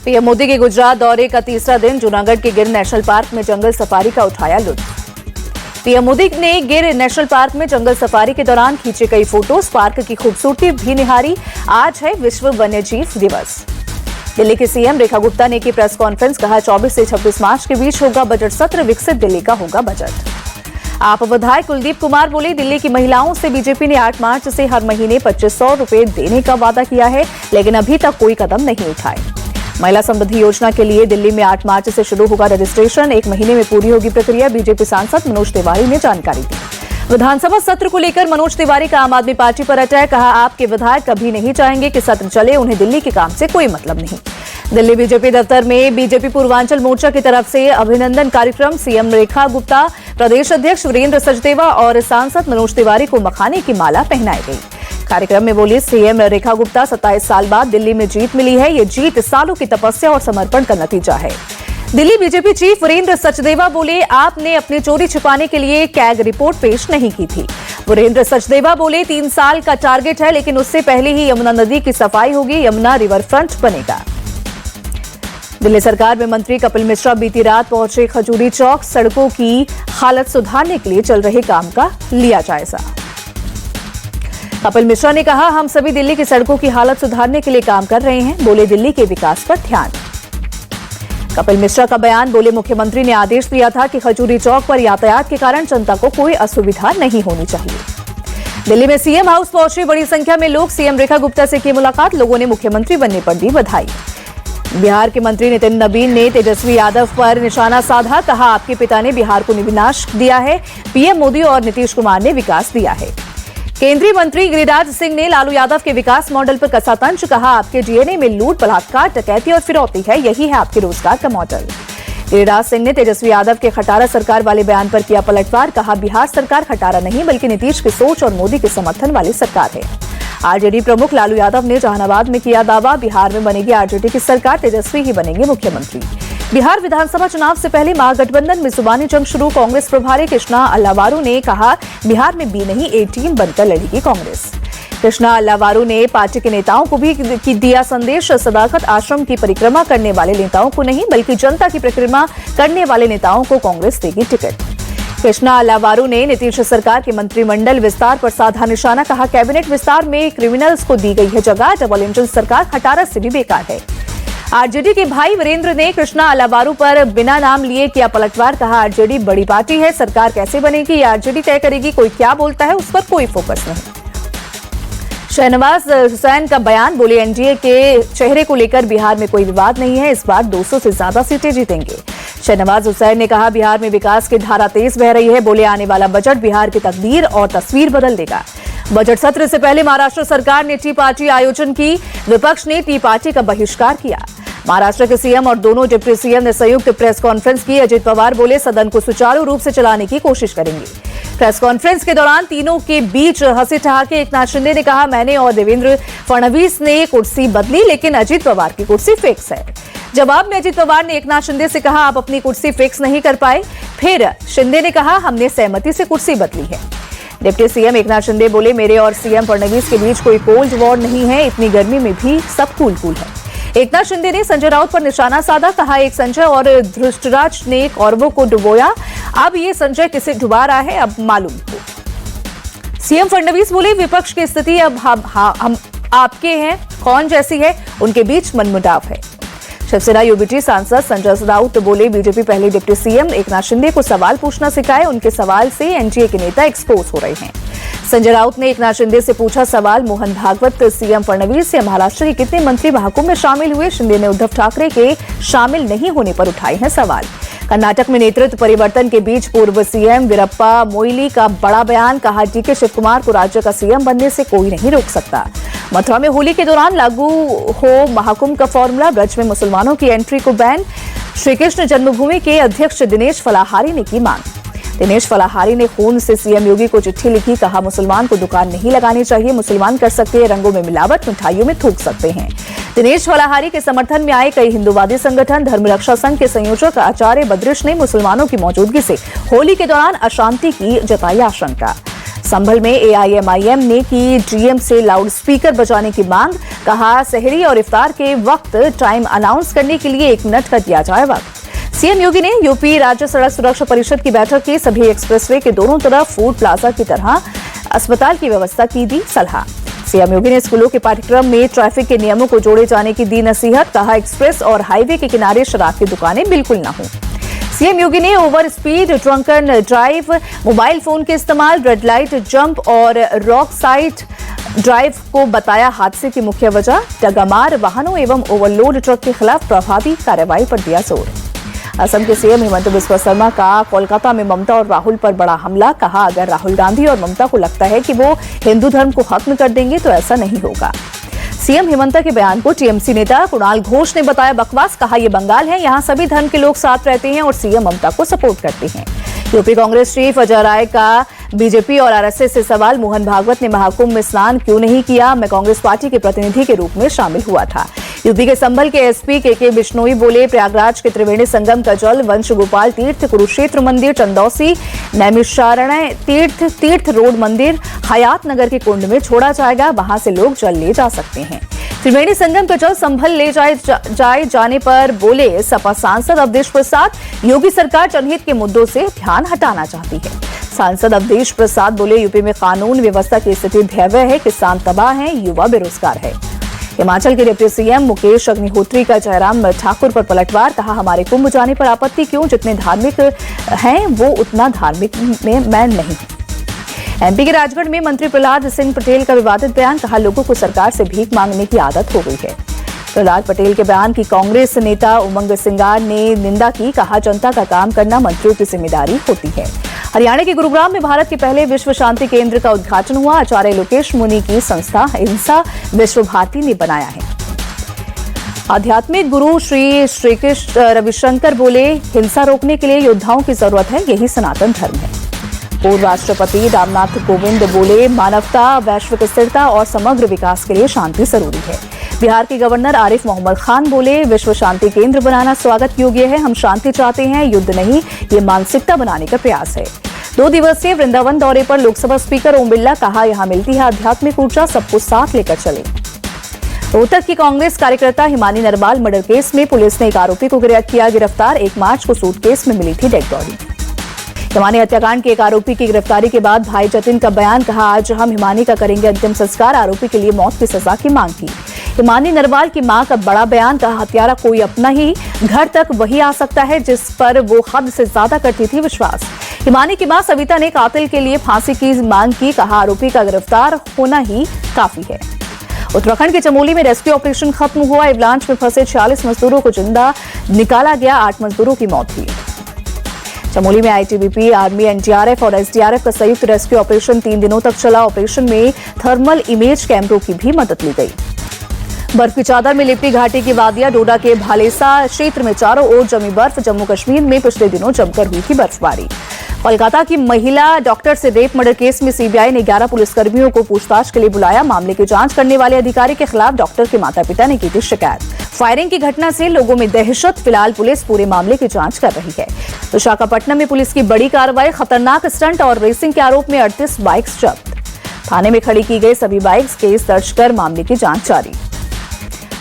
PM Modi के गुजरात दौरे का तीसरा दिन। जूनागढ़ के गिर नेशनल पार्क में जंगल सफारी का उठाया लुत्फ। पीएम मोदी ने गिर नेशनल पार्क में जंगल सफारी के दौरान खींचे कई फोटोज। पार्क की खूबसूरती भी निहारी। आज है विश्व वन्यजीव दिवस। दिल्ली के सीएम रेखा गुप्ता ने की प्रेस कॉन्फ्रेंस। कहा 24 से 26 मार्च के बीच होगा बजट सत्र। विकसित दिल्ली का होगा बजट। आप विधायक कुलदीप कुमार बोले, दिल्ली की महिलाओं से बीजेपी ने 8 मार्च से हर महीने 2500 रुपए देने का वादा किया है, लेकिन अभी तक कोई कदम नहीं उठाए। महिला समृद्धि योजना के लिए दिल्ली में 8 मार्च से शुरू होगा रजिस्ट्रेशन। 1 महीने में पूरी होगी प्रक्रिया। बीजेपी सांसद मनोज तिवारी ने जानकारी दी। विधानसभा सत्र को लेकर मनोज तिवारी का आम आदमी पार्टी पर अटैक। कहा, आपके विधायक कभी नहीं चाहेंगे कि सत्र चले। उन्हें दिल्ली के काम से कोई मतलब नहीं। दिल्ली बीजेपी दफ्तर में बीजेपी पूर्वांचल मोर्चा की तरफ से अभिनंदन कार्यक्रम। सीएम रेखा गुप्ता, प्रदेश अध्यक्ष वीरेंद्र सचदेवा और सांसद मनोज तिवारी को मखाने की माला पहनाई गई। कार्यक्रम में बोली सीएम रेखा गुप्ता, 27 साल बाद दिल्ली में जीत मिली है। ये जीत सालों की तपस्या और समर्पण का नतीजा है। दिल्ली बीजेपी चीफ वीरेंद्र सचदेवा बोले, आपने अपनी चोरी छिपाने के लिए कैग रिपोर्ट पेश नहीं की थी। वीरेंद्र सचदेवा बोले, 3 साल का टारगेट है, लेकिन उससे पहले ही यमुना नदी की सफाई होगी। यमुना रिवर फ्रंट बनेगा। दिल्ली सरकार में मंत्री कपिल मिश्रा बीती रात पहुंचे खजूरी चौक। सड़कों की हालत सुधारने के लिए चल रहे काम का लिया जायजा। कपिल मिश्रा ने कहा, हम सभी दिल्ली की सड़कों की हालत सुधारने के लिए काम कर रहे हैं। बोले, दिल्ली के विकास पर ध्यान। कपिल मिश्रा का बयान। बोले, मुख्यमंत्री ने आदेश दिया था कि खजूरी चौक पर यातायात के कारण जनता को कोई असुविधा नहीं होनी चाहिए। दिल्ली में सीएम हाउस पहुंचे बड़ी संख्या में लोग। सीएम रेखा गुप्ता से की मुलाकात। लोगों ने मुख्यमंत्री बनने पर दी बधाई। बिहार के मंत्री नितिन नवीन ने तेजस्वी यादव पर निशाना साधा। कहा, आपके पिता ने बिहार को विनाश दिया है। पीएम मोदी और नीतीश कुमार ने विकास दिया है। केंद्रीय मंत्री गिरिराज सिंह ने लालू यादव के विकास मॉडल पर कसा तंज। कहा, आपके डीएनए में लूट, बलात्कार, डकैती और फिरौती है। यही है आपके रोजगार का मॉडल। गिरिराज सिंह ने तेजस्वी यादव के खटारा सरकार वाले बयान पर किया पलटवार। कहा, बिहार सरकार खटारा नहीं बल्कि नीतीश की सोच और मोदी के समर्थन वाली सरकार है। आरजेडी प्रमुख लालू यादव ने जहानाबाद में किया दावा, बिहार में बनेगी आरजेडी की सरकार, तेजस्वी ही बनेंगे मुख्यमंत्री। बिहार विधानसभा चुनाव से पहले महागठबंधन में जुबानी जंग शुरू। कांग्रेस प्रभारी कृष्णा अल्लावारू ने कहा, बिहार में बी नहीं ए टीम बनकर लड़ेगी कांग्रेस। कृष्णा अल्लावारू ने पार्टी के नेताओं को भी दिया संदेश। सदाकत आश्रम की परिक्रमा करने वाले नेताओं को नहीं बल्कि जनता की परिक्रमा करने वाले नेताओं को कांग्रेस देगी टिकट। कृष्णा अल्लावारू ने नीतीश सरकार के मंत्रिमंडल विस्तार पर साधा निशाना। कहा, कैबिनेट विस्तार में क्रिमिनल्स को दी गई है जगह। डबल इंजन सरकार खटारा से भी बेकार है। आरजेडी के भाई वीरेंद्र ने कृष्णा अल्लावारू पर बिना नाम लिए किया पलटवार। कहा, आरजेडी बड़ी पार्टी है, सरकार कैसे बनेगी ये आरजेडी तय करेगी। कोई क्या बोलता है उस पर कोई फोकस नहीं। शहनवाज हुसैन का बयान। बोले, एनडीए के चेहरे को लेकर बिहार में कोई विवाद नहीं है। इस बार 200 से ज्यादा सीटें जीतेंगे। शहनवाज हुसैन ने कहा, बिहार में विकास की धारा तेज बह रही है। बोले, आने वाला बजट बिहार की तकदीर और तस्वीर बदल देगा। बजट सत्र से पहले महाराष्ट्र सरकार ने टी पार्टी आयोजन की। विपक्ष ने टी पार्टी का बहिष्कार किया। महाराष्ट्र के सीएम और दोनों डिप्टी सीएम ने संयुक्त प्रेस कॉन्फ्रेंस की। अजित पवार बोले, सदन को सुचारू रूप से चलाने की कोशिश करेंगे। प्रेस कॉन्फ्रेंस के दौरान तीनों के बीच हंसी ठहाके। एकनाथ शिंदे ने कहा, मैंने और देवेंद्र फडणवीस ने कुर्सी बदली, लेकिन अजित पवार की कुर्सी फिक्स है। जवाब में अजित पवार ने एकनाथ शिंदे से कहा, आप अपनी कुर्सी फिक्स नहीं कर पाए। फिर शिंदे ने कहा, हमने सहमति से कुर्सी बदली है। डिप्टी सीएम एकनाथ शिंदे बोले, मेरे और सीएम फडणवीस के बीच कोई कोल्ड वॉर नहीं है। इतनी गर्मी में भी सब कूल है। एकनाथ शिंदे ने संजय राउत पर निशाना साधा। कहा, एक संजय और धृष्टराज ने कौरवों को डुबोया। अब ये संजय किसे डुबा रहा है अब मालूम हो। सीएम फडणवीस बोले, विपक्ष की स्थिति अब हम आपके हैं, कौन जैसी है, उनके बीच मनमुटाव है। शिवसेना यूबीटी सांसद संजय राउत बोले, बीजेपी पहले डिप्टी सीएम एकनाथ शिंदे को सवाल पूछना सिखाए। उनके सवाल से एनडीए के नेता एक्सपोज हो रहे हैं। संजय राउत ने एकनाथ शिंदे से पूछा सवाल, मोहन भागवत सीएम फडणवीस या महाराष्ट्र के कितने मंत्री महाकुंभ में शामिल हुए। शिंदे ने उद्धव ठाकरे के शामिल नहीं होने पर उठाए हैं सवाल। कर्नाटक में नेतृत्व परिवर्तन के बीच पूर्व सीएम वीरप्पा मोइली का बड़ा बयान। कहा, डीके शिव कुमार को राज्य का सीएम बनने से कोई नहीं रोक सकता। मथुरा में होली के दौरान लागू हो महाकुंभ का फॉर्मूला। ब्रज में मुसलमानों की एंट्री को बैन। श्री कृष्ण जन्मभूमि के अध्यक्ष दिनेश फलाहारी ने की मांग। दिनेश फलाहारी ने खून से सीएम योगी को चिट्ठी लिखी। कहा, मुसलमान को दुकान नहीं लगानी चाहिए। मुसलमान कर सकते हैं रंगों में मिलावट, मिठाइयों में थूक सकते हैं। दिनेश फलाहारी के समर्थन में आए कई हिंदूवादी संगठन। धर्म रक्षा संघ के संयोजक आचार्य बद्रिश ने मुसलमानों की मौजूदगी से होली के दौरान अशांति की जताई आशंका। संभल में AIMIM ने की GM से लाउड स्पीकर बजाने की मांग। कहा सहरी और इफ्तार के वक्त टाइम अनाउंस करने के लिए 1 मिनट का दिया जाए वक्त। सीएम योगी ने यूपी राज्य सड़क सुरक्षा परिषद की बैठक की सभी एक्सप्रेसवे के दोनों तरफ फूड प्लाजा की तरह अस्पताल की व्यवस्था की दी सलाह। सीएम योगी ने स्कूलों के पाठ्यक्रम में ट्रैफिक के नियमों को जोड़े जाने की दी नसीहत। कहा एक्सप्रेस और हाईवे के किनारे शराब की दुकानें बिल्कुल न हो। सीएम योगी ने over speed, drunken drive, mobile phone के इस्तेमाल, रेड लाइट जंप और रॉक साइड ड्राइव को बताया हादसे की मुख्य वजह। डगामार वाहनों एवं ओवरलोड ट्रक के खिलाफ प्रभावी कार्रवाई पर दिया जोर। असम के सीएम हिमंत बिस्वा शर्मा का कोलकाता में ममता और राहुल पर बड़ा हमला। कहा अगर राहुल गांधी और ममता को लगता है कि वो हिंदू धर्म को खत्म कर देंगे तो ऐसा नहीं होगा। सीएम हिमंता के बयान को टीएमसी नेता कुणाल घोष ने बताया बकवास। कहा ये बंगाल है, यहाँ सभी धर्म के लोग साथ रहते हैं और सीएम ममता को सपोर्ट करते हैं। यूपी कांग्रेस चीफ अजय राय का बीजेपी और आरएसएस से सवाल। मोहन भागवत ने महाकुंभ में स्नान क्यों नहीं किया? मैं कांग्रेस पार्टी के प्रतिनिधि के रूप में शामिल हुआ था। यूपी के संभल के एसपी के बिश्नोई बोले प्रयागराज के त्रिवेणी संगम का जल वंश गोपाल तीर्थ, कुरुक्षेत्र मंदिर, चंदौसी, नैमिषारण्य तीर्थ रोड मंदिर, हयात नगर के कुंड में छोड़ा जाएगा। वहां से लोग जल ले जा सकते हैं। त्रिवेणी संगम का जल संभल ले जाने पर बोले सपा सांसद अवधेश प्रसाद, योगी सरकार जनहित के मुद्दों से ध्यान हटाना चाहती है। सांसद अवधेश प्रसाद बोले यूपी में कानून व्यवस्था की स्थिति भयावह है, किसान तबाह है, युवा बेरोजगार है। हिमाचल के डिप्टी सीएम मुकेश अग्निहोत्री का जयराम ठाकुर पर पलटवार। कहा हमारे कुंभ जाने पर आपत्ति क्यों? जितने धार्मिक हैं वो उतना धार्मिक में मैं नहीं। एमपी के राजगढ़ में मंत्री प्रहलाद सिंह पटेल का विवादित बयान। कहा लोगों को सरकार से भीख मांगने की आदत हो गई है। प्रहलाद पटेल के बयान की कांग्रेस नेता उमंग सिंगार ने निंदा की। कहा जनता का काम करना मंत्रियों की जिम्मेदारी होती है। हरियाणा के गुरुग्राम में भारत के पहले विश्व शांति केंद्र का उद्घाटन हुआ। आचार्य लोकेश मुनि की संस्था हिंसा विश्व भारती ने बनाया है। आध्यात्मिक गुरु श्री कृष्ण रविशंकर बोले हिंसा रोकने के लिए योद्धाओं की जरूरत है, यही सनातन धर्म है। पूर्व राष्ट्रपति रामनाथ कोविंद बोले मानवता, वैश्विक स्थिरता और समग्र विकास के लिए शांति जरूरी है। बिहार के गवर्नर आरिफ मोहम्मद खान बोले विश्व शांति केंद्र बनाना स्वागत योग्य है। हम शांति चाहते हैं, युद्ध नहीं। ये मानसिकता बनाने का प्रयास है। 2 दिवसीय वृंदावन दौरे पर लोकसभा स्पीकर ओम बिरला। कहा यहां मिलती है आध्यात्मिक ऊर्जा, सबको साथ लेकर चले। रोहतक की कांग्रेस कार्यकर्ता हिमानी नरवाल मर्डर केस में पुलिस ने एक आरोपी को किया गिरफ्तार। 1 मार्च को सूटकेस में मिली थी डेड बॉडी। हिमानी हत्याकांड के एक आरोपी की गिरफ्तारी के बाद भाई जतिन का बयान। कहा आज हम हिमानी का करेंगे अंतिम संस्कार। आरोपी के लिए मौत की सजा की मांग की। हिमानी नरवाल की मां का बड़ा बयान। कहा हत्यारा कोई अपना ही, घर तक वही आ सकता है जिस पर वो हद से ज्यादा करती थी विश्वास। हिमानी की मां सविता ने कातिल के लिए फांसी की मांग की। कहा आरोपी का गिरफ्तार होना ही काफी है। उत्तराखंड के चमोली में रेस्क्यू ऑपरेशन खत्म हुआ। एवलांच में फंसे 46 मजदूरों को जिंदा निकाला गया। 8 मजदूरों की मौत हुई। चमोली में आईटीबीपी, आर्मी, एनडीआरएफ और एसडीआरएफ का संयुक्त रेस्क्यू ऑपरेशन 3 दिनों तक चला। ऑपरेशन में थर्मल इमेज कैमरों की भी मदद ली गई। बर्फ की चादर में लिपटी घाटी की वादियां। डोडा के भालेसा क्षेत्र में चारों ओर जमी बर्फ। जम्मू कश्मीर में पिछले दिनों जमकर हुई थी बर्फबारी। कोलकाता की महिला डॉक्टर से रेप मर्डर केस में सीबीआई ने 11 पुलिसकर्मियों को पूछताछ के लिए बुलाया। मामले की जांच करने वाले अधिकारी के खिलाफ डॉक्टर के माता-पिता ने की थी शिकायत। फायरिंग की घटना से लोगों में दहशत। फिलहाल पुलिस पूरे मामले की जांच कर रही है। विशाखापट्टनम में पुलिस की बड़ी कार्रवाई। खतरनाक स्टंट और रेसिंग के आरोप में 38 बाइक्स जब्त। थाने में खड़ी की गई सभी बाइक्स केस दर्ज कर मामले की जांच जारी।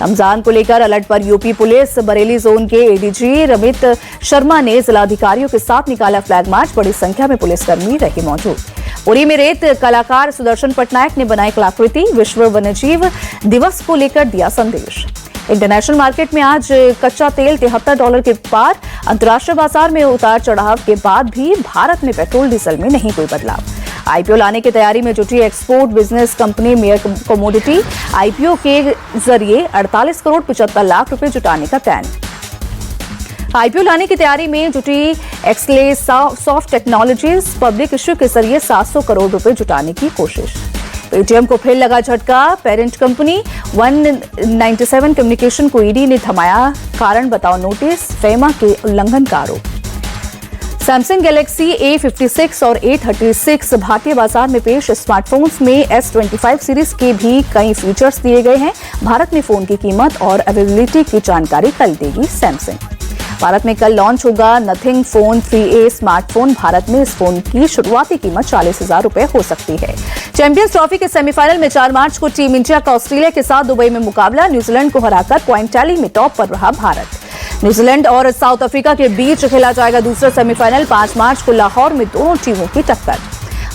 रमजान को लेकर अलर्ट पर यूपी पुलिस। बरेली जोन के एडीजी रमित शर्मा ने जिलाधिकारियों के साथ निकाला फ्लैग मार्च। बड़ी संख्या में पुलिसकर्मी रहे मौजूद। पुरी में रेत कलाकार सुदर्शन पटनायक ने बनाई कलाकृति। विश्व वन्यजीव दिवस को लेकर दिया संदेश। इंटरनेशनल मार्केट में आज कच्चा तेल $73 के पार। अंतर्राष्ट्रीय बाजार में उतार चढ़ाव के बाद भी भारत में पेट्रोल डीजल में नहीं कोई बदलाव। आईपीओ लाने की तैयारी में जुटी export business company mayor commodity. IPO के जरिए 48 करोड़ 75 लाख रुपए जुटाने का प्लान। आईपीओ लाने की तैयारी में जुटी एक्सले सॉफ्ट टेक्नोलॉजीज पब्लिक इश्यू के जरिए 700 करोड़ रुपए जुटाने की कोशिश। पेटीएम को फिर लगा झटका। पेरेंट कंपनी 197 कम्युनिकेशन को ईडी ने थमाया। कारण बताओ नोटिस, फेमा के उल्लंघन का आरोप। सैमसंग गैलेक्सी A56 और A36 भारतीय बाजार में पेश। स्मार्टफोन्स में S25 सीरीज के भी कई फीचर्स दिए गए हैं। भारत में फोन की कीमत और अवेलेबिलिटी की जानकारी कल देगी सैमसंग। भारत में कल लॉन्च होगा nothing phone 3A smartphone. Bharat में इस फोन की शुरुआती कीमत 40,000 रुपए हो सकती है। चैंपियंस ट्रॉफी के सेमीफाइनल में 4 मार्च को टीम इंडिया का ऑस्ट्रेलिया के साथ दुबई में मुकाबला। न्यूजीलैंड को हराकर पॉइंट टैली में टॉप पर रहा भारत। न्यूजीलैंड और साउथ अफ्रीका के बीच खेला जाएगा दूसरा सेमीफाइनल। 5 मार्च को लाहौर में दोनों टीमों की टक्कर।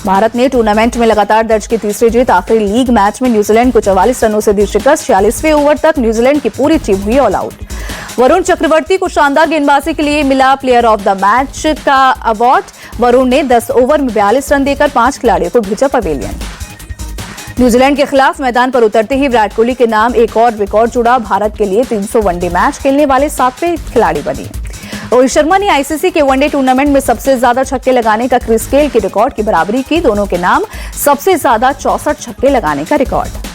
भारत ने टूर्नामेंट में लगातार दर्ज की तीसरी जीत। आखिरी लीग मैच में न्यूजीलैंड को 44 रनों से दी शिकस्त। 46वें ओवर तक न्यूजीलैंड की पूरी टीम हुई ऑल आउट। वरुण चक्रवर्ती को शानदार गेंदबाजी के लिए मिला प्लेयर ऑफ द मैच का अवार्ड। वरुण ने 10 ओवर में 42 रन देकर 5 खिलाड़ियों को भेजा पवेलियन। न्यूजीलैंड के खिलाफ मैदान पर उतरते ही विराट कोहली के नाम एक और रिकॉर्ड जुड़ा। भारत के लिए 300 वनडे मैच खेलने वाले 7वें खिलाड़ी बने। रोहित शर्मा ने आईसीसी के वनडे टूर्नामेंट में सबसे ज्यादा छक्के लगाने का क्रिस गेल के रिकॉर्ड की बराबरी की। दोनों के नाम सबसे ज्यादा 64 छक्के लगाने का रिकॉर्ड।